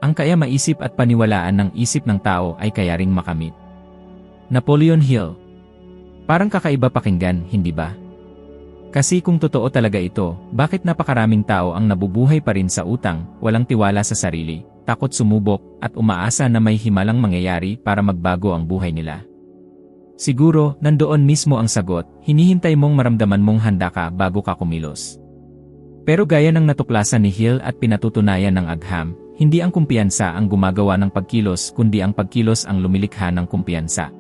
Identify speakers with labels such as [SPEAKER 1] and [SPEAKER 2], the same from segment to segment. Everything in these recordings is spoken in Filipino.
[SPEAKER 1] Ang kaya maisip at paniwalaan ng isip ng tao ay kaya ring makamit. Napoleon Hill. Parang kakaiba pakinggan, hindi ba? Kasi kung totoo talaga ito, bakit napakaraming tao ang nabubuhay pa rin sa utang, walang tiwala sa sarili, takot sumubok, at umaasa na may himalang mangyayari para magbago ang buhay nila? Siguro, nandoon mismo ang sagot, hinihintay mong maramdaman mong handa ka bago ka kumilos. Pero gaya ng natuklasan ni Hill at pinatutunayan ng agham, hindi ang kumpiyansa ang gumagawa ng pagkilos kundi ang pagkilos ang lumilikha ng kumpiyansa.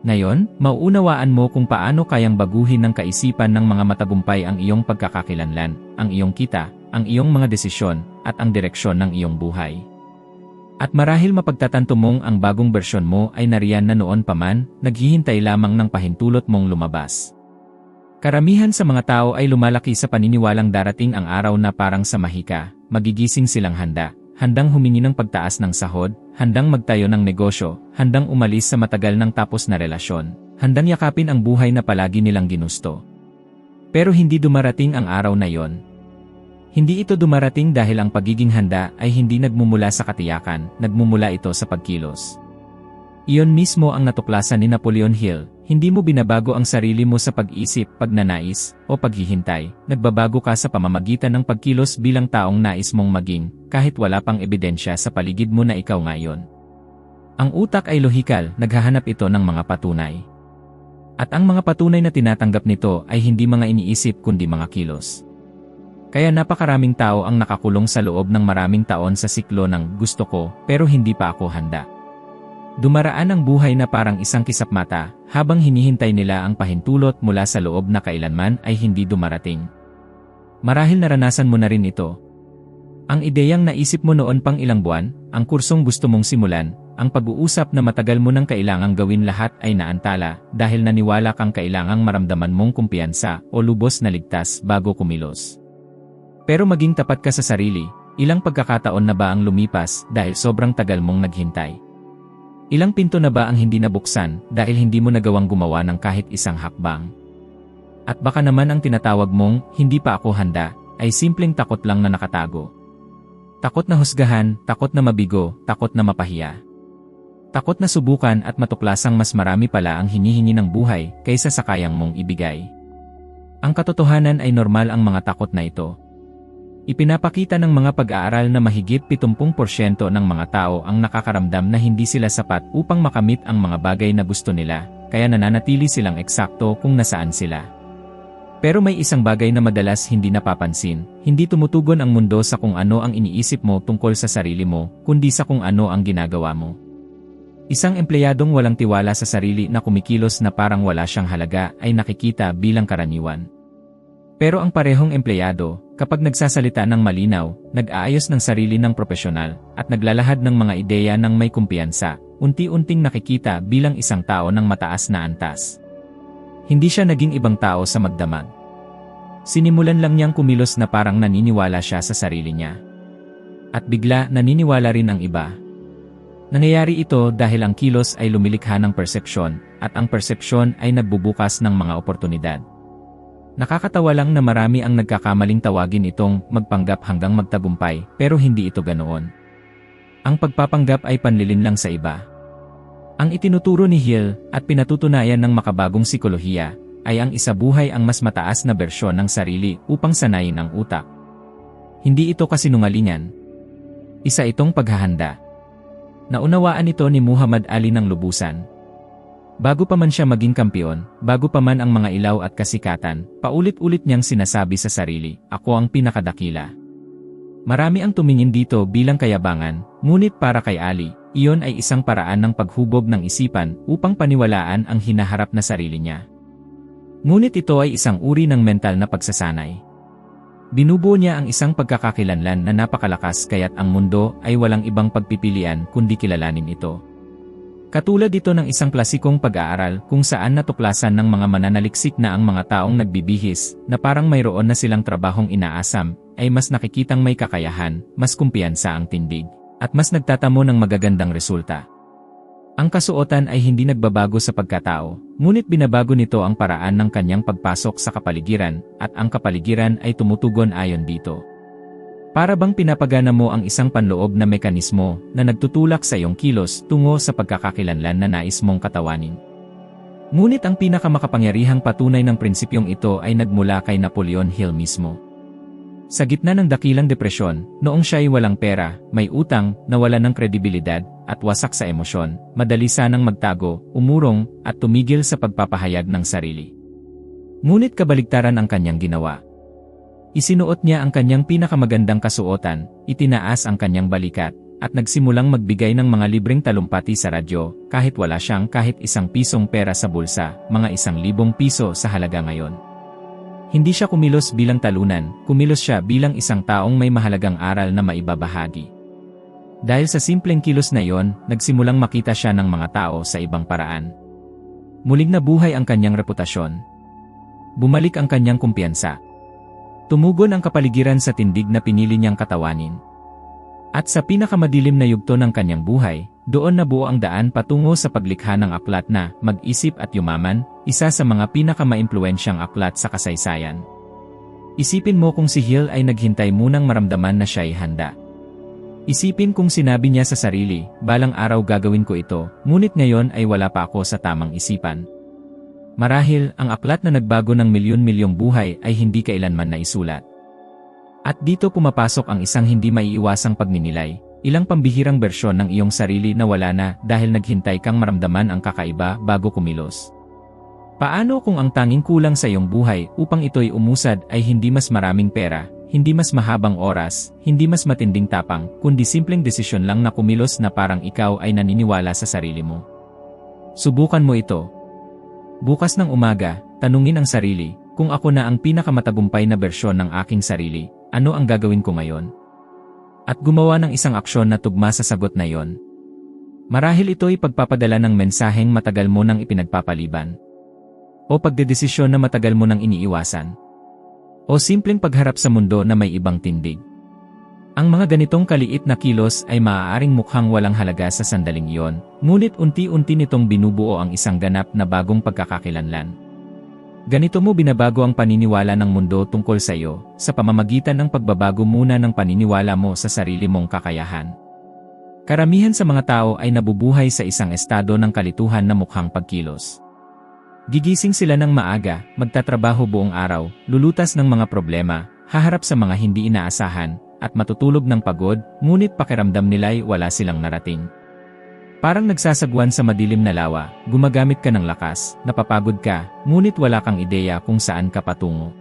[SPEAKER 1] Ngayon, mauunawaan mo kung paano kayang baguhin ng kaisipan ng mga matagumpay ang iyong pagkakakilanlan, ang iyong kita, ang iyong mga desisyon, at ang direksyon ng iyong buhay. At marahil mapagtatanto mong ang bagong bersyon mo ay nariyan na noon pa man, naghihintay lamang ng pahintulot mong lumabas. Karamihan sa mga tao ay lumalaki sa paniniwalang darating ang araw na parang sa mahika, magigising silang handa. Handang humingi ng pagtaas ng sahod, handang magtayo ng negosyo, handang umalis sa matagal ng tapos na relasyon, handang yakapin ang buhay na palagi nilang ginusto. Pero hindi dumarating ang araw na yon. Hindi ito dumarating dahil ang pagiging handa ay hindi nagmumula sa katiyakan, nagmumula ito sa pagkilos. Iyon mismo ang natuklasan ni Napoleon Hill, hindi mo binabago ang sarili mo sa pag-isip, pagnanais, o paghihintay, nagbabago ka sa pamamagitan ng pagkilos bilang taong nais mong maging, kahit wala pang ebidensya sa paligid mo na ikaw ngayon. Ang utak ay lohikal, naghahanap ito ng mga patunay. At ang mga patunay na tinatanggap nito ay hindi mga iniisip kundi mga kilos. Kaya napakaraming tao ang nakakulong sa loob ng maraming taon sa siklo ng gusto ko pero hindi pa ako handa. Dumaraan ang buhay na parang isang kisapmata, habang hinihintay nila ang pahintulot mula sa loob na kailanman ay hindi dumarating. Marahil naranasan mo na rin ito. Ang ideyang naisip mo noon pang ilang buwan, ang kursong gusto mong simulan, ang pag-uusap na matagal mo nang kailangang gawin lahat ay naantala dahil naniwala kang kailangang maramdaman mong kumpiyansa o lubos na ligtas bago kumilos. Pero maging tapat ka sa sarili, ilang pagkakataon na ba ang lumipas dahil sobrang tagal mong naghintay? Ilang pinto na ba ang hindi nabuksan dahil hindi mo nagawang gumawa ng kahit isang hakbang? At baka naman ang tinatawag mong, hindi pa ako handa, ay simpleng takot lang na nakatago. Takot na husgahan, takot na mabigo, takot na mapahiya. Takot na subukan at matuklasang mas marami pala ang hinihingi ng buhay kaysa sa kayang mong ibigay. Ang katotohanan ay normal ang mga takot na ito. Ipinapakita ng mga pag-aaral na mahigit 70% ng mga tao ang nakakaramdam na hindi sila sapat upang makamit ang mga bagay na gusto nila, kaya nananatili silang eksakto kung nasaan sila. Pero may isang bagay na madalas hindi napapansin, hindi tumutugon ang mundo sa kung ano ang iniisip mo tungkol sa sarili mo, kundi sa kung ano ang ginagawa mo. Isang empleyadong walang tiwala sa sarili na kumikilos na parang wala siyang halaga ay nakikita bilang karaniwan. Pero ang parehong empleyado, kapag nagsasalita ng malinaw, nag-aayos ng sarili ng propesyonal, at naglalahad ng mga ideya ng may kumpiyansa, unti-unting nakikita bilang isang tao ng mataas na antas. Hindi siya naging ibang tao sa magdamag. Sinimulan lang niyang kumilos na parang naniniwala siya sa sarili niya. At bigla naniniwala rin ang iba. Nangyayari ito dahil ang kilos ay lumilikha ng persepsyon, at ang persepsyon ay nagbubukas ng mga oportunidad. Nakakatawa lang na marami ang nagkakamaling tawagin itong magpanggap hanggang magtagumpay, pero hindi ito ganoon. Ang pagpapanggap ay panlilin lang sa iba. Ang itinuturo ni Hill at pinatutunayan ng makabagong sikolohiya ay ang isabuhay ang mas mataas na bersyon ng sarili upang sanayin ang utak. Hindi ito kasinungalingan. Isa itong paghahanda. Naunawaan ito ni Muhammad Ali ng lubusan. Bago pa man siya maging kampiyon, bago pa man ang mga ilaw at kasikatan, paulit-ulit niyang sinasabi sa sarili, ako ang pinakadakila. Marami ang tumingin dito bilang kayabangan, ngunit para kay Ali, iyon ay isang paraan ng paghubog ng isipan upang paniwalaan ang hinaharap na sarili niya. Ngunit ito ay isang uri ng mental na pagsasanay. Binubuo niya ang isang pagkakakilanlan na napakalakas kaya't ang mundo ay walang ibang pagpipilian kundi kilalanin ito. Katulad ito ng isang klasikong pag-aaral kung saan natuklasan ng mga mananaliksik na ang mga taong nagbibihis na parang mayroon na silang trabahong inaasam ay mas nakikitang may kakayahan, mas kumpiyansa ang tindig, at mas nagtatamo ng magagandang resulta. Ang kasuotan ay hindi nagbabago sa pagkatao, ngunit binabago nito ang paraan ng kanyang pagpasok sa kapaligiran at ang kapaligiran ay tumutugon ayon dito. Para bang pinapagana mo ang isang panloob na mekanismo na nagtutulak sa iyong kilos tungo sa pagkakakilanlan na nais mong katawanin. Ngunit ang pinakamakapangyarihang patunay ng prinsipyong ito ay nagmula kay Napoleon Hill mismo. Sa gitna ng dakilang depresyon, noong siya ay walang pera, may utang, nawalan ng kredibilidad, at wasak sa emosyon, madali sanang magtago, umurong, at tumigil sa pagpapahayag ng sarili. Ngunit kabaligtaran ang kanyang ginawa. Isinuot niya ang kanyang pinakamagandang kasuotan, itinaas ang kanyang balikat, at nagsimulang magbigay ng mga libreng talumpati sa radyo, kahit wala siyang kahit isang pisong pera sa bulsa, mga 1,000 piso sa halaga ngayon. Hindi siya kumilos bilang talunan, kumilos siya bilang isang taong may mahalagang aral na maibabahagi. Dahil sa simpleng kilos na iyon, nagsimulang makita siya ng mga tao sa ibang paraan. Muling nabuhay ang kanyang reputasyon. Bumalik ang kanyang kumpiyansa. Tumugon ang kapaligiran sa tindig na pinili niyang katawanin. At sa pinakamadilim na yugto ng kanyang buhay, doon nabuo ang daan patungo sa paglikha ng aklat na Mag-isip at Yumaman, isa sa mga pinakamaimpluwensyang aklat sa kasaysayan. Isipin mo kung si Hill ay naghintay munang maramdaman na siya ay handa. Isipin kung sinabi niya sa sarili, balang araw gagawin ko ito, ngunit ngayon ay wala pa ako sa tamang isipan. Marahil, ang aklat na nagbago ng milyon-milyong buhay ay hindi kailanman naisulat. At dito pumapasok ang isang hindi maiiwasang pagninilay, ilang pambihirang bersyon ng iyong sarili na wala na dahil naghintay kang maramdaman ang kakaiba bago kumilos. Paano kung ang tanging kulang sa iyong buhay upang ito'y umusad ay hindi mas maraming pera, hindi mas mahabang oras, hindi mas matinding tapang, kundi simpleng desisyon lang na kumilos na parang ikaw ay naniniwala sa sarili mo? Subukan mo ito. Bukas ng umaga, tanungin ang sarili, kung ako na ang pinakamatagumpay na bersyon ng aking sarili, ano ang gagawin ko ngayon? At gumawa ng isang aksyon na tugma sa sagot na iyon. Marahil ito'y pagpapadala ng mensaheng matagal mo nang ipinagpapaliban. O pagdedesisyon na matagal mo nang iniiwasan. O simpleng pagharap sa mundo na may ibang tindig. Ang mga ganitong kaliit na kilos ay maaaring mukhang walang halaga sa sandaling iyon, ngunit unti-unti nitong binubuo ang isang ganap na bagong pagkakakilanlan. Ganito mo binabago ang paniniwala ng mundo tungkol sa iyo, sa pamamagitan ng pagbabago muna ng paniniwala mo sa sarili mong kakayahan. Karamihan sa mga tao ay nabubuhay sa isang estado ng kalituhan na mukhang pagkilos. Gigising sila ng maaga, magtatrabaho buong araw, lulutas ng mga problema, haharap sa mga hindi inaasahan, at matutulog ng pagod, ngunit pakiramdam nila'y wala silang narating. Parang nagsasagwan sa madilim na lawa, gumagamit ka ng lakas, napapagod ka, ngunit wala kang ideya kung saan ka patungo.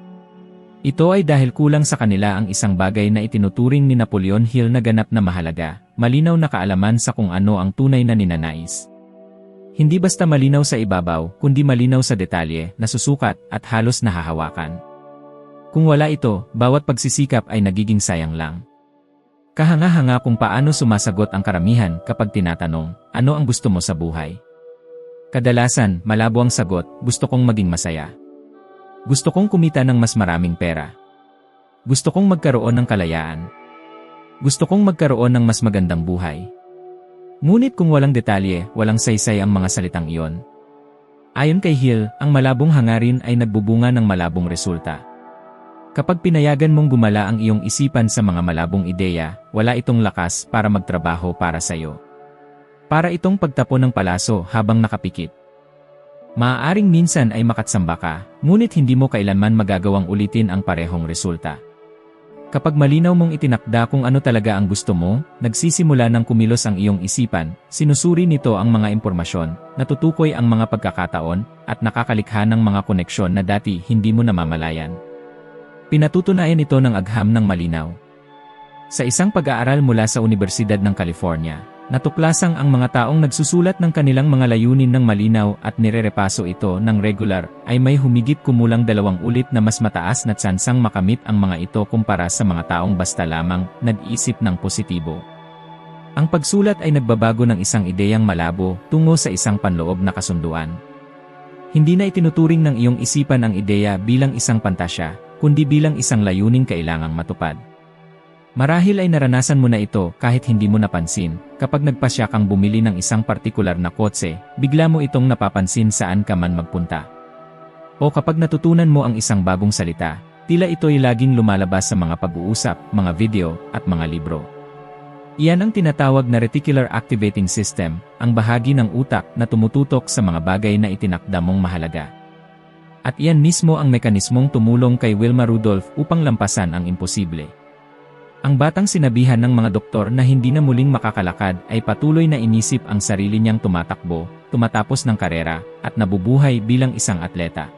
[SPEAKER 1] Ito ay dahil kulang sa kanila ang isang bagay na itinuturing ni Napoleon Hill na ganap na mahalaga, malinaw na kaalaman sa kung ano ang tunay na ninanais. Hindi basta malinaw sa ibabaw, kundi malinaw sa detalye, nasusukat, at halos nahahawakan. Kung wala ito, bawat pagsisikap ay nagiging sayang lang. Kahanga-hanga kung paano sumasagot ang karamihan kapag tinatanong, ano ang gusto mo sa buhay? Kadalasan, malabo ang sagot, gusto kong maging masaya. Gusto kong kumita ng mas maraming pera. Gusto kong magkaroon ng kalayaan. Gusto kong magkaroon ng mas magandang buhay. Ngunit kung walang detalye, walang saysay ang mga salitang iyon. Ayon kay Hill, ang malabong hangarin ay nagbubunga ng malabong resulta. Kapag pinayagan mong gumala ang iyong isipan sa mga malabong ideya, wala itong lakas para magtrabaho para sa iyo. Para itong pagtapon ng palaso habang nakapikit. Maaaring minsan ay makatsamba ka, ngunit hindi mo kailanman magagawang ulitin ang parehong resulta. Kapag malinaw mong itinakda kung ano talaga ang gusto mo, nagsisimula ng kumilos ang iyong isipan, sinusuri nito ang mga impormasyon, natutukoy ang mga pagkakataon, at nakakalikha ng mga koneksyon na dati hindi mo namamalayan. Pinatutunayan ito ng agham ng malinaw. Sa isang pag-aaral mula sa Universidad ng California, natuklasang ang mga taong nagsusulat ng kanilang mga layunin ng malinaw at nirerepaso ito ng regular ay may humigit kumulang 2 ulit na mas mataas na tsansang makamit ang mga ito kumpara sa mga taong basta lamang nag-isip ng positibo. Ang pagsulat ay nagbabago ng isang ideyang malabo tungo sa isang panloob na kasunduan. Hindi na itinuturing ng iyong isipan ang ideya bilang isang pantasya, kundi bilang isang layuning kailangang matupad. Marahil ay naranasan mo na ito kahit hindi mo napansin, kapag nagpasya kang bumili ng isang partikular na kotse, bigla mo itong napapansin saan ka man magpunta. O kapag natutunan mo ang isang bagong salita, tila ito'y laging lumalabas sa mga pag-uusap, mga video, at mga libro. Iyan ang tinatawag na reticular activating system, ang bahagi ng utak na tumututok sa mga bagay na itinakda mong mahalaga. At iyan mismo ang mekanismong tumulong kay Wilma Rudolph upang lampasan ang imposible. Ang batang sinabihan ng mga doktor na hindi na muling makakalakad ay patuloy na inisip ang sarili niyang tumatakbo, tumatapos ng karera, at nabubuhay bilang isang atleta.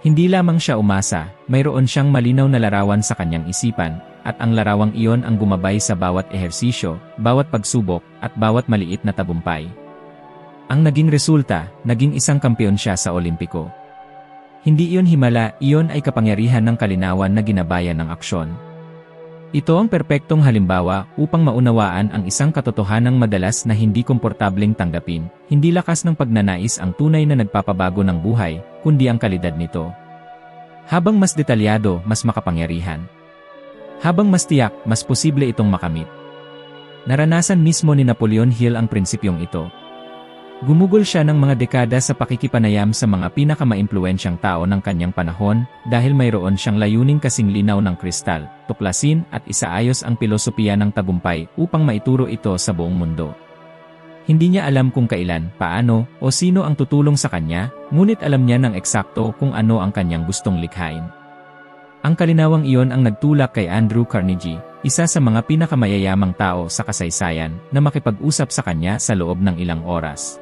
[SPEAKER 1] Hindi lamang siya umasa, mayroon siyang malinaw na larawan sa kanyang isipan, at ang larawang iyon ang gumabay sa bawat ehersisyo, bawat pagsubok, at bawat maliit na tagumpay. Ang naging resulta, naging isang kampeon siya sa Olimpiko. Hindi iyon himala, iyon ay kapangyarihan ng kalinawan na ginabayan ng aksyon. Ito ang perpektong halimbawa upang maunawaan ang isang katotohanang madalas na hindi komportableng tanggapin, hindi lakas ng pagnanais ang tunay na nagpapabago ng buhay, kundi ang kalidad nito. Habang mas detalyado, mas makapangyarihan. Habang mas tiyak, mas posible itong makamit. Naranasan mismo ni Napoleon Hill ang prinsipyong ito. Gumugol siya ng mga dekada sa pakikipanayam sa mga pinakamaimpluwensyang tao ng kanyang panahon dahil mayroon siyang layuning kasing linaw ng kristal, tuklasin at isaayos ang pilosopiya ng tagumpay upang maituro ito sa buong mundo. Hindi niya alam kung kailan, paano, o sino ang tutulong sa kanya, ngunit alam niya ng eksakto kung ano ang kanyang gustong likhain. Ang kalinawang iyon ang nagtulak kay Andrew Carnegie, isa sa mga pinakamayayamang tao sa kasaysayan, na makipag-usap sa kanya sa loob ng ilang oras.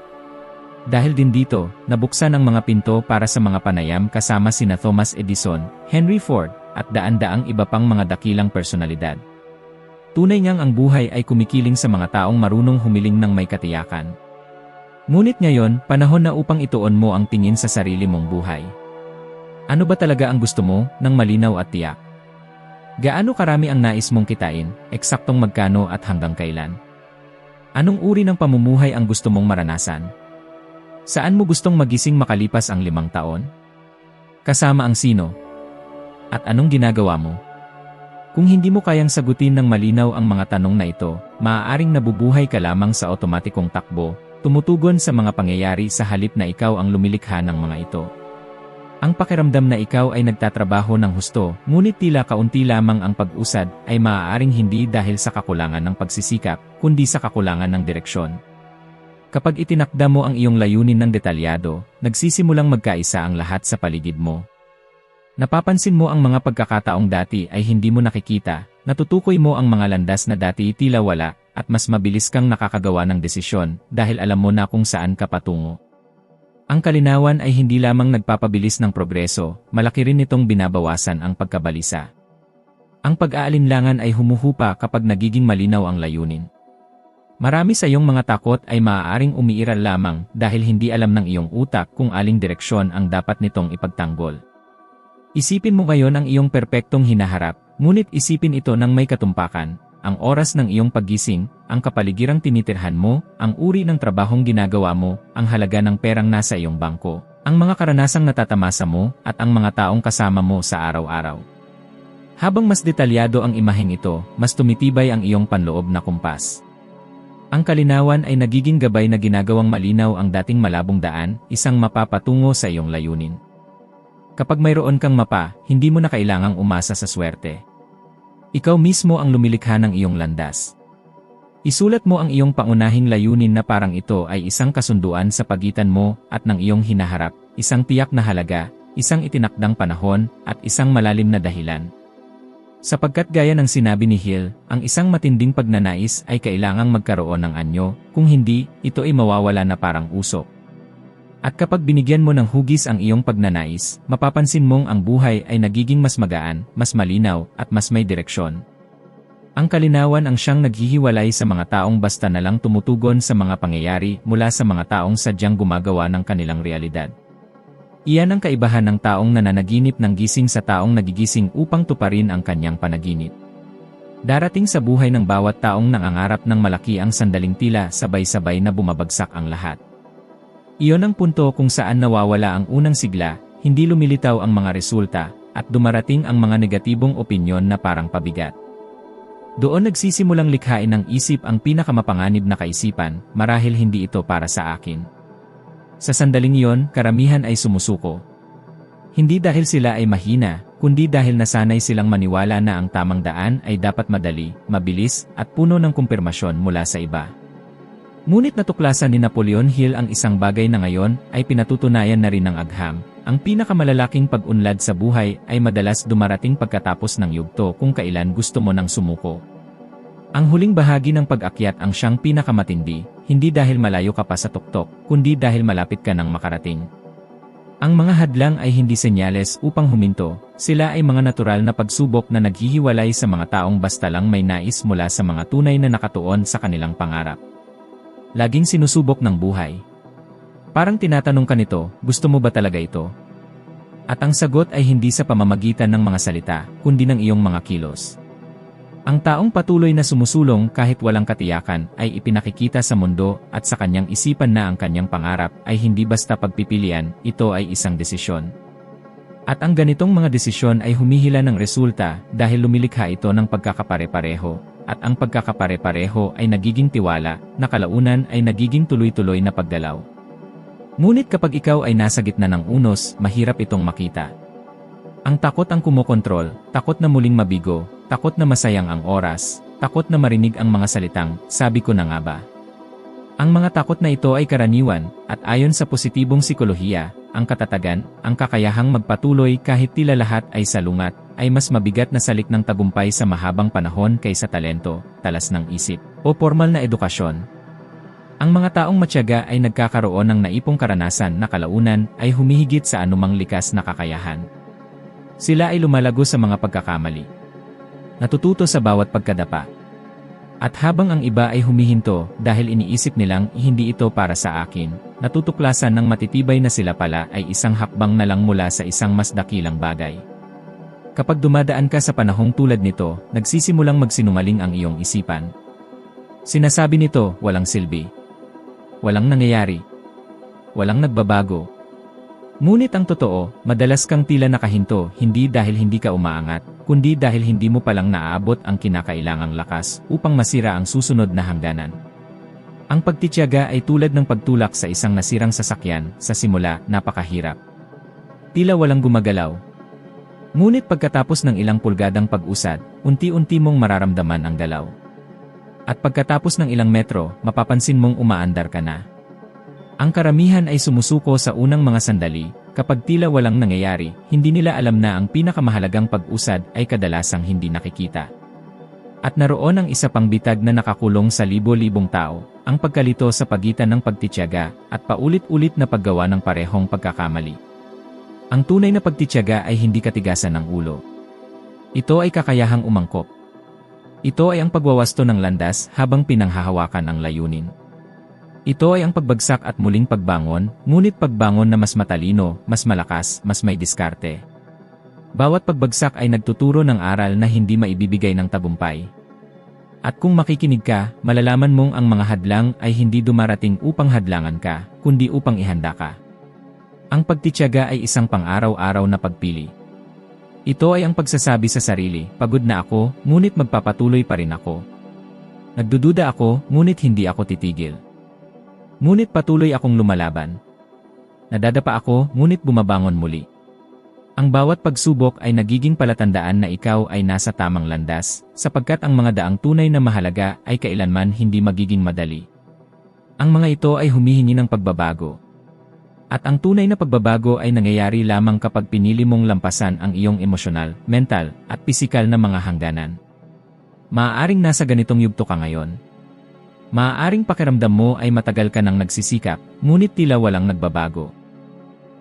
[SPEAKER 1] Dahil din dito, nabuksan ang mga pinto para sa mga panayam kasama sina Thomas Edison, Henry Ford, at daan-daang iba pang mga dakilang personalidad. Tunay ngang ang buhay ay kumikiling sa mga taong marunong humiling ng may katiyakan. Ngunit ngayon, panahon na upang ituon mo ang tingin sa sarili mong buhay. Ano ba talaga ang gusto mo, ng malinaw at tiyak? Gaano karami ang nais mong kitain, eksaktong magkano at hanggang kailan? Anong uri ng pamumuhay ang gusto mong maranasan? Saan mo gustong magising makalipas ang 5 taon? Kasama ang sino? At anong ginagawa mo? Kung hindi mo kayang sagutin ng malinaw ang mga tanong na ito, maaaring nabubuhay ka lamang sa otomatikong takbo, tumutugon sa mga pangyayari sa halip na ikaw ang lumilikha ng mga ito. Ang pakiramdam na ikaw ay nagtatrabaho ng husto, ngunit tila kaunti lamang ang pag-usad, ay maaaring hindi dahil sa kakulangan ng pagsisikap, kundi sa kakulangan ng direksyon. Kapag itinakda mo ang iyong layunin ng detalyado, nagsisimulang magkaisa ang lahat sa paligid mo. Napapansin mo ang mga pagkakataong dati ay hindi mo nakikita, natutukoy mo ang mga landas na dati tila wala, at mas mabilis kang nakakagawa ng desisyon dahil alam mo na kung saan ka patungo. Ang kalinawan ay hindi lamang nagpapabilis ng progreso, malaki rin nitong binabawasan ang pagkabalisa. Ang pag-aalinlangan ay humuhupa kapag nagiging malinaw ang layunin. Marami sa iyong mga takot ay maaaring umiiral lamang dahil hindi alam ng iyong utak kung aling direksyon ang dapat nitong ipagtanggol. Isipin mo ngayon ang iyong perpektong hinaharap, ngunit isipin ito ng may katumpakan, ang oras ng iyong paggising, ang kapaligirang tinitirhan mo, ang uri ng trabahong ginagawa mo, ang halaga ng perang nasa iyong bangko, ang mga karanasang natatamasa mo, at ang mga taong kasama mo sa araw-araw. Habang mas detalyado ang imaheng ito, mas tumitibay ang iyong panloob na kumpas. Ang kalinawan ay nagiging gabay na ginagawang malinaw ang dating malabong daan, isang mapapatungo sa iyong layunin. Kapag mayroon kang mapa, hindi mo na kailangang umasa sa swerte. Ikaw mismo ang lumilikha ng iyong landas. Isulat mo ang iyong pangunahing layunin na parang ito ay isang kasunduan sa pagitan mo at ng iyong hinaharap, isang tiyak na halaga, isang itinakdang panahon, at isang malalim na dahilan. Sapagkat gaya ng sinabi ni Hill, ang isang matinding pagnanais ay kailangang magkaroon ng anyo, kung hindi, ito ay mawawala na parang usok. At kapag binigyan mo ng hugis ang iyong pagnanais, mapapansin mong ang buhay ay nagiging mas magaan, mas malinaw, at mas may direksyon. Ang kalinawan ang siyang naghihiwalay sa mga taong basta na lang tumutugon sa mga pangyayari mula sa mga taong sadyang gumagawa ng kanilang realidad. Iyan ang kaibahan ng taong nananaginip ng gising sa taong nagigising upang tuparin ang kanyang panaginip. Darating sa buhay ng bawat taong nangangarap ng malaki ang sandaling tila sabay-sabay na bumabagsak ang lahat. Iyon ang punto kung saan nawawala ang unang sigla, hindi lumilitaw ang mga resulta, at dumarating ang mga negatibong opinyon na parang pabigat. Doon nagsisimulang likhain ng isip ang pinakamapanganib na kaisipan, marahil hindi ito para sa akin. Sa sandaling iyon, karamihan ay sumusuko. Hindi dahil sila ay mahina, kundi dahil nasanay silang maniwala na ang tamang daan ay dapat madali, mabilis, at puno ng kumpirmasyon mula sa iba. Ngunit natuklasan ni Napoleon Hill ang isang bagay na ngayon ay pinatutunayan na rin ng agham. Ang pinakamalalaking pag-unlad sa buhay ay madalas dumarating pagkatapos ng yugto kung kailan gusto mo nang sumuko. Ang huling bahagi ng pag-akyat ang siyang pinakamatindi, hindi dahil malayo ka pa sa tuktok, kundi dahil malapit ka nang makarating. Ang mga hadlang ay hindi senyales upang huminto, sila ay mga natural na pagsubok na naghihiwalay sa mga taong basta lang may nais mula sa mga tunay na nakatuon sa kanilang pangarap. Laging sinusubok ng buhay. Parang tinatanong ka nito, gusto mo ba talaga ito? At ang sagot ay hindi sa pamamagitan ng mga salita, kundi ng iyong mga kilos. Ang taong patuloy na sumusulong kahit walang katiyakan ay ipinakikita sa mundo at sa kanyang isipan na ang kanyang pangarap ay hindi basta pagpipilian, ito ay isang desisyon. At ang ganitong mga desisyon ay humihila ng resulta dahil lumilikha ito ng pagkakapare-pareho, at ang pagkakapare-pareho ay nagiging tiwala, na kalaunan ay nagiging tuloy-tuloy na pagdalaw. Ngunit kapag ikaw ay nasa gitna ng unos, mahirap itong makita. Ang takot ang kumokontrol, takot na muling mabigo, takot na masayang ang oras, takot na marinig ang mga salitang, sabi ko na nga ba. Ang mga takot na ito ay karaniwan, at ayon sa positibong sikolohiya, ang katatagan, ang kakayahang magpatuloy kahit tila lahat ay salungat, ay mas mabigat na salik ng tagumpay sa mahabang panahon kaysa talento, talas ng isip, o formal na edukasyon. Ang mga taong matyaga ay nagkakaroon ng naipong karanasan na kalaunan ay humihigit sa anumang likas na kakayahan. Sila ay lumalago sa mga pagkakamali. Natututo sa bawat pagkadapa. At habang ang iba ay humihinto dahil iniisip nilang hindi ito para sa akin, natutuklasan ng matitibay na sila pala ay isang hakbang na lang mula sa isang mas dakilang bagay. Kapag dumadaan ka sa panahong tulad nito, nagsisimulang magsinungaling ang iyong isipan. Sinasabi nito, walang silbi. Walang nangyayari. Walang nagbabago. Ngunit ang totoo, madalas kang tila nakahinto hindi dahil hindi ka umaangat, kundi dahil hindi mo palang naaabot ang kinakailangang lakas upang masira ang susunod na hangganan. Ang pagtitiyaga ay tulad ng pagtulak sa isang nasirang sasakyan, sa simula, napakahirap. Tila walang gumagalaw. Ngunit pagkatapos ng ilang pulgadang pag-usad, unti-unti mong mararamdaman ang galaw. At pagkatapos ng ilang metro, mapapansin mong umaandar ka na. Ang karamihan ay sumusuko sa unang mga sandali, kapag tila walang nangyayari, hindi nila alam na ang pinakamahalagang pag-usad ay kadalasang hindi nakikita. At naroon ang isa pang bitag na nakakulong sa libo-libong tao, ang pagkalito sa pagitan ng pagtitiyaga at paulit-ulit na paggawa ng parehong pagkakamali. Ang tunay na pagtitiyaga ay hindi katigasan ng ulo. Ito ay kakayahang umangkop. Ito ay ang pagwawasto ng landas habang pinanghahawakan ang layunin. Ito ay ang pagbagsak at muling pagbangon, ngunit pagbangon na mas matalino, mas malakas, mas may diskarte. Bawat pagbagsak ay nagtuturo ng aral na hindi maibibigay ng tagumpay. At kung makikinig ka, malalaman mong ang mga hadlang ay hindi dumarating upang hadlangan ka, kundi upang ihanda ka. Ang pagtitiyaga ay isang pang-araw-araw na pagpili. Ito ay ang pagsasabi sa sarili, pagod na ako, ngunit magpapatuloy pa rin ako. Nagdududa ako, ngunit hindi ako titigil. Ngunit patuloy akong lumalaban. Nadadapa ako, ngunit bumabangon muli. Ang bawat pagsubok ay nagiging palatandaan na ikaw ay nasa tamang landas, sapagkat ang mga daang tunay na mahalaga ay kailanman hindi magiging madali. Ang mga ito ay humihingi ng pagbabago. At ang tunay na pagbabago ay nangyayari lamang kapag pinili mong lampasan ang iyong emosyonal, mental, at pisikal na mga hangganan. Maaaring nasa ganitong yugto ka ngayon. Maaaring pakiramdam mo ay matagal ka nang nagsisikap, ngunit tila walang nagbabago.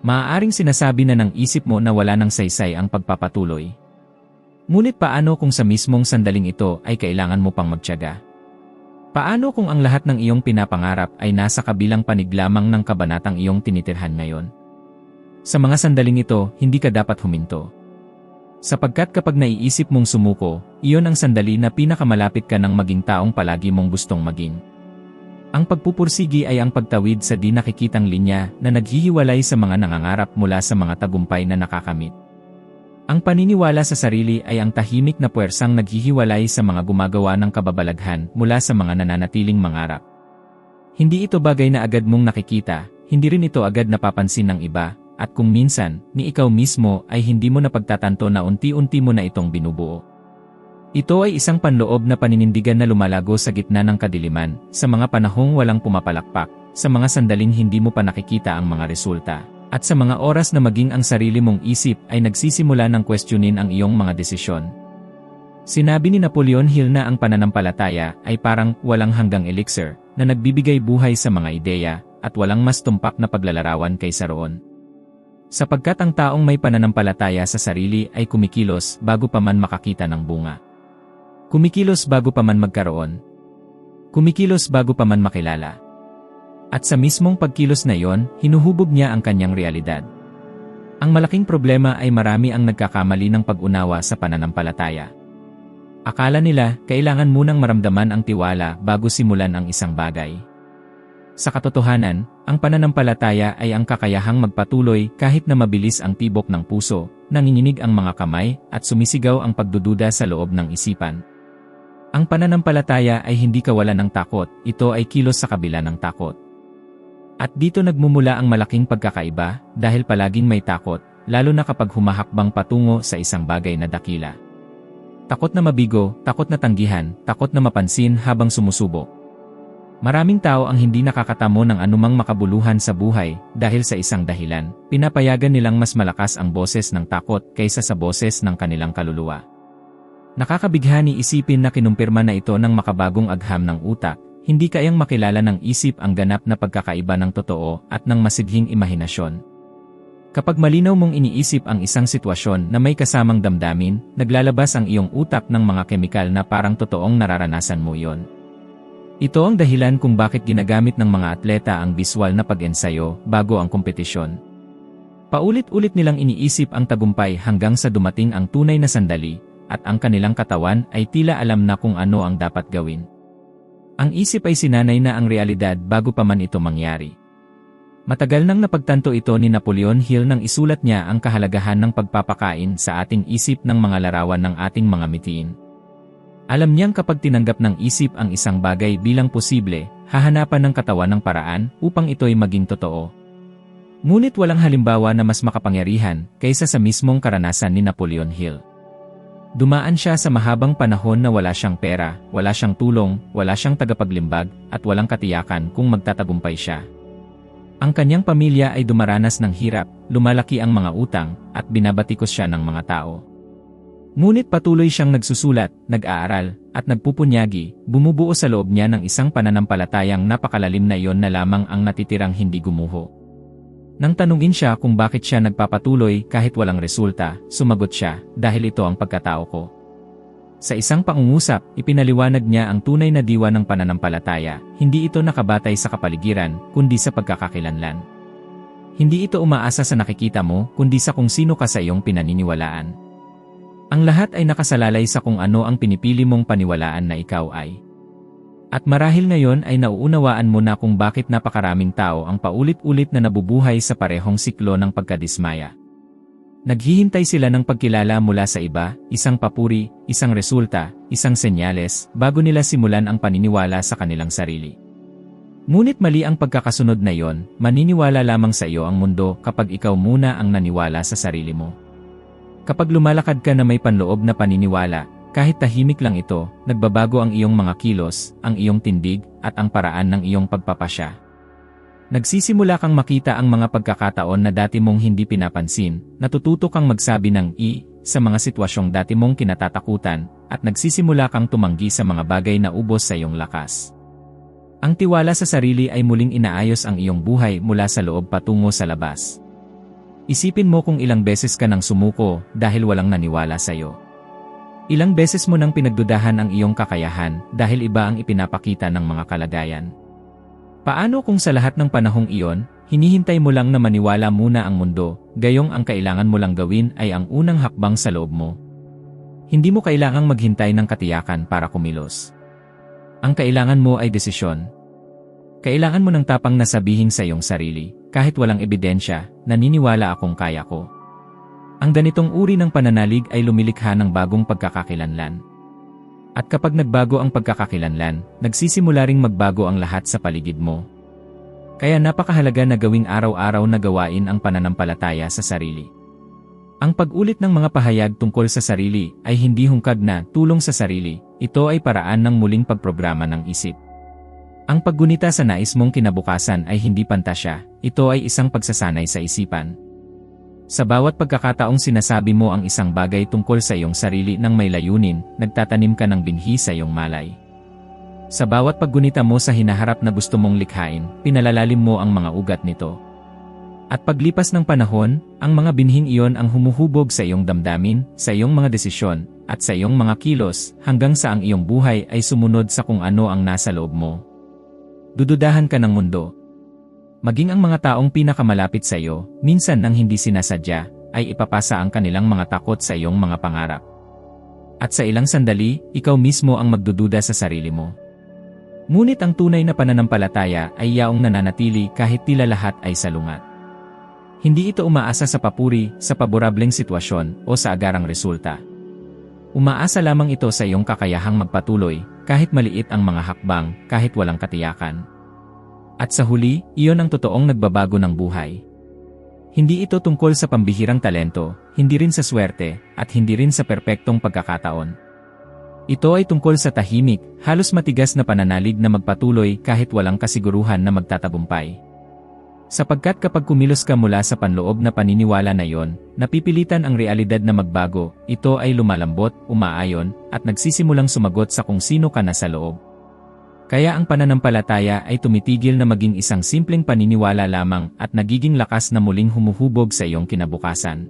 [SPEAKER 1] Maaaring sinasabi na ng isip mo na wala nang saysay ang pagpapatuloy. Ngunit paano kung sa mismong sandaling ito ay kailangan mo pang magtiyaga? Paano kung ang lahat ng iyong pinapangarap ay nasa kabilang panig lamang ng kabanatang iyong tinitirhan ngayon? Sa mga sandaling ito, hindi ka dapat huminto. Sapagkat kapag naiisip mong sumuko, iyon ang sandali na pinakamalapit ka ng maging taong palagi mong gustong maging. Ang pagpupursigi ay ang pagtawid sa di nakikitang linya na naghihiwalay sa mga nangangarap mula sa mga tagumpay na nakakamit. Ang paniniwala sa sarili ay ang tahimik na puwersang naghihiwalay sa mga gumagawa ng kababalaghan mula sa mga nananatiling mangarap. Hindi ito bagay na agad mong nakikita, hindi rin ito agad napapansin ng iba, at kung minsan, ni ikaw mismo ay hindi mo napagtatanto na unti-unti mo na itong binubuo. Ito ay isang panloob na paninindigan na lumalago sa gitna ng kadiliman, sa mga panahong walang pumapalakpak, sa mga sandaling hindi mo pa nakikita ang mga resulta, at sa mga oras na maging ang sarili mong isip ay nagsisimula ng questionin ang iyong mga desisyon. Sinabi ni Napoleon Hill na ang pananampalataya ay parang walang hanggang elixir na nagbibigay buhay sa mga ideya at walang mas tumpak na paglalarawan kaysa roon. Sapagkat ang taong may pananampalataya sa sarili ay kumikilos bago pa man makakita ng bunga. Kumikilos bago pa man magkaroon. Kumikilos bago pa man makilala. At sa mismong pagkilos na iyon, hinuhubog niya ang kanyang realidad. Ang malaking problema ay marami ang nagkakamali ng pag-unawa sa pananampalataya. Akala nila, kailangan munang maramdaman ang tiwala bago simulan ang isang bagay. Sa katotohanan, ang pananampalataya ay ang kakayahang magpatuloy kahit na mabilis ang tibok ng puso, nanginginig ang mga kamay, at sumisigaw ang pagdududa sa loob ng isipan. Ang pananampalataya ay hindi kawalan ng takot, ito ay kilos sa kabila ng takot. At dito nagmumula ang malaking pagkakaiba, dahil palaging may takot, lalo na kapag humahakbang patungo sa isang bagay na dakila. Takot na mabigo, takot na tanggihan, takot na mapansin habang sumusubok. Maraming tao ang hindi nakakatamo ng anumang makabuluhan sa buhay dahil sa isang dahilan, pinapayagan nilang mas malakas ang boses ng takot kaysa sa boses ng kanilang kaluluwa. Nakakabighani isipin na kinumpirma na ito ng makabagong agham ng utak, hindi kayang makilala ng isip ang ganap na pagkakaiba ng totoo at ng masidhing imahinasyon. Kapag malinaw mong iniisip ang isang sitwasyon na may kasamang damdamin, naglalabas ang iyong utak ng mga kemikal na parang totoong nararanasan mo iyon. Ito ang dahilan kung bakit ginagamit ng mga atleta ang biswal na pag-ensayo bago ang kompetisyon. Paulit-ulit nilang iniisip ang tagumpay hanggang sa dumating ang tunay na sandali, at ang kanilang katawan ay tila alam na kung ano ang dapat gawin. Ang isip ay sinanay na ang realidad bago pa man ito mangyari. Matagal nang napagtanto ito ni Napoleon Hill nang isulat niya ang kahalagahan ng pagpapakain sa ating isip ng mga larawan ng ating mga mitiin. Alam niyang kapag tinanggap ng isip ang isang bagay bilang posible, hahanapan ng katawan ng paraan upang ito'y maging totoo. Ngunit walang halimbawa na mas makapangyarihan kaysa sa mismong karanasan ni Napoleon Hill. Dumaan siya sa mahabang panahon na wala siyang pera, wala siyang tulong, wala siyang tagapaglimbag, at walang katiyakan kung magtatagumpay siya. Ang kanyang pamilya ay dumaranas ng hirap, lumalaki ang mga utang, at binabatikos siya ng mga tao. Ngunit patuloy siyang nagsusulat, nag-aaral, at nagpupunyagi, bumubuo sa loob niya ng isang pananampalatayang napakalalim na iyon na lamang ang natitirang hindi gumuho. Nang tanungin siya kung bakit siya nagpapatuloy kahit walang resulta, sumagot siya, dahil ito ang pagkatao ko. Sa isang pangungusap, ipinaliwanag niya ang tunay na diwa ng pananampalataya, hindi ito nakabatay sa kapaligiran, kundi sa pagkakakilanlan. Hindi ito umaasa sa nakikita mo, kundi sa kung sino ka sa iyong pinaniniwalaan. Ang lahat ay nakasalalay sa kung ano ang pinipili mong paniwalaan na ikaw ay. At marahil ngayon ay nauunawaan mo na kung bakit napakaraming tao ang paulit-ulit na nabubuhay sa parehong siklo ng pagkadismaya. Naghihintay sila ng pagkilala mula sa iba, isang papuri, isang resulta, isang senyales, bago nila simulan ang paniniwala sa kanilang sarili. Ngunit mali ang pagkakasunod na iyon, maniniwala lamang sa iyo ang mundo kapag ikaw muna ang naniwala sa sarili mo. Kapag lumalakad ka na may panloob na paniniwala, kahit tahimik lang ito, nagbabago ang iyong mga kilos, ang iyong tindig, at ang paraan ng iyong pagpapasya. Nagsisimula kang makita ang mga pagkakataon na dati mong hindi pinapansin, natututo kang magsabi ng "i" sa mga sitwasyong dati mong kinatatakutan, at nagsisimula kang tumanggi sa mga bagay na ubos sa iyong lakas. Ang tiwala sa sarili ay muling inaayos ang iyong buhay mula sa loob patungo sa labas. Isipin mo kung ilang beses ka nang sumuko dahil walang naniwala sa iyo. Ilang beses mo nang pinagdudahan ang iyong kakayahan dahil iba ang ipinapakita ng mga kalagayan. Paano kung sa lahat ng panahong iyon, hinihintay mo lang na maniwala muna ang mundo, gayong ang kailangan mo lang gawin ay ang unang hakbang sa loob mo? Hindi mo kailangang maghintay ng katiyakan para kumilos. Ang kailangan mo ay desisyon. Kailangan mo ng tapang na sabihin sa iyong sarili, kahit walang ebidensya, naniniwala akong kaya ko. Ang ganitong uri ng pananalig ay lumilikha ng bagong pagkakakilanlan. At kapag nagbago ang pagkakakilanlan, nagsisimula ring magbago ang lahat sa paligid mo. Kaya napakahalaga na gawing araw-araw na gawain ang pananampalataya sa sarili. Ang pag-ulit ng mga pahayag tungkol sa sarili ay hindi hungkag na tulong sa sarili, ito ay paraan ng muling pagprograma ng isip. Ang paggunita sa nais mong kinabukasan ay hindi pantasya, ito ay isang pagsasanay sa isipan. Sa bawat pagkakataong sinasabi mo ang isang bagay tungkol sa iyong sarili ng may layunin, nagtatanim ka ng binhi sa iyong malay. Sa bawat paggunita mo sa hinaharap na gusto mong likhain, pinalalalim mo ang mga ugat nito. At paglipas ng panahon, ang mga binhing iyon ang humuhubog sa iyong damdamin, sa iyong mga desisyon, at sa iyong mga kilos, hanggang sa ang iyong buhay ay sumunod sa kung ano ang nasa loob mo. Dududahan ka ng mundo. Maging ang mga taong pinakamalapit sa iyo, minsan nang hindi sinasadya, ay ipapasa ang kanilang mga takot sa iyong mga pangarap. At sa ilang sandali, ikaw mismo ang magdududa sa sarili mo. Ngunit ang tunay na pananampalataya ay yaong nananatili kahit tila lahat ay salungat. Hindi ito umaasa sa papuri, sa paborableng sitwasyon, o sa agarang resulta. Umaasa lamang ito sa iyong kakayahang magpatuloy, kahit maliit ang mga hakbang, kahit walang katiyakan. At sa huli, iyon ang totoong nagbabago ng buhay. Hindi ito tungkol sa pambihirang talento, hindi rin sa swerte, at hindi rin sa perpektong pagkakataon. Ito ay tungkol sa tahimik, halos matigas na pananalig na magpatuloy kahit walang kasiguruhan na magtatagumpay. Sapagkat kapag kumilos ka mula sa panloob na paniniwala na iyon, napipilitan ang realidad na magbago, ito ay lumalambot, umaayon, at nagsisimulang sumagot sa kung sino ka na sa loob. Kaya ang pananampalataya ay tumitigil na maging isang simpleng paniniwala lamang at nagiging lakas na muling humuhubog sa iyong kinabukasan.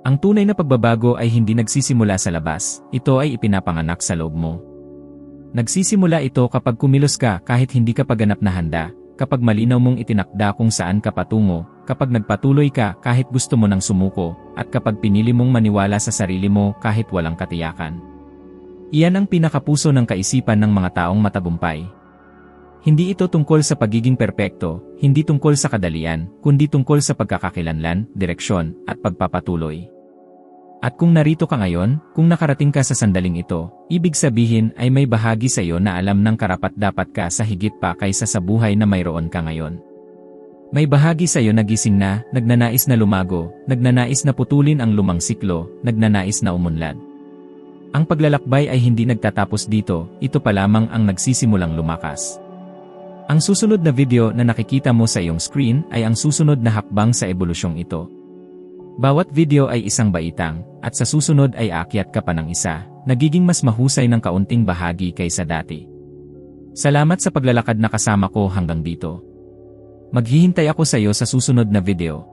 [SPEAKER 1] Ang tunay na pagbabago ay hindi nagsisimula sa labas, ito ay ipinapanganak sa loob mo. Nagsisimula ito kapag kumilos ka kahit hindi ka paganap na handa, kapag malinaw mong itinakda kung saan ka patungo, kapag nagpatuloy ka kahit gusto mo nang sumuko, at kapag pinili mong maniwala sa sarili mo kahit walang katiyakan. Iyan ang pinakapuso ng kaisipan ng mga taong matagumpay. Hindi ito tungkol sa pagiging perpekto, hindi tungkol sa kadalian, kundi tungkol sa pagkakakilanlan, direksyon, at pagpapatuloy. At kung narito ka ngayon, kung nakarating ka sa sandaling ito, ibig sabihin ay may bahagi sa iyo na alam ng karapat-dapat ka sa higit pa kaysa sa buhay na mayroon ka ngayon. May bahagi sa iyo na gising na, nagnanais na lumago, nagnanais na putulin ang lumang siklo, nagnanais na umunlad. Ang paglalakbay ay hindi nagtatapos dito, ito pa lamang ang nagsisimulang lumakas. Ang susunod na video na nakikita mo sa iyong screen ay ang susunod na hakbang sa ebolusyong ito. Bawat video ay isang baitang, at sa susunod ay aakyat ka pa ng isa, nagiging mas mahusay ng kaunting bahagi kaysa dati. Salamat sa paglalakad na kasama ko hanggang dito. Maghihintay ako sa iyo sa susunod na video.